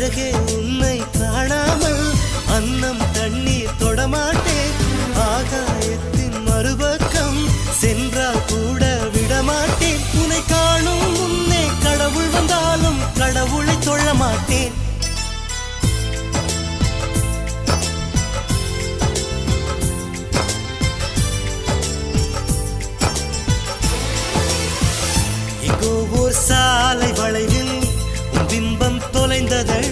அழகே உன்னை காணாமல் அன்னம் தண்ணீர் தொடமாட்டேன். ஆகாயத்தின் மறுபக்கம் சென்றால் கூட விடமாட்டேன். உன்னை காணும் முன்னே கடவுள் வந்தாலும் கடவுளை தொழ மாட்டேன். எங்கோ ஓர் சாலை வளைவில் உன் பிம்பம் தொலைந்ததடி.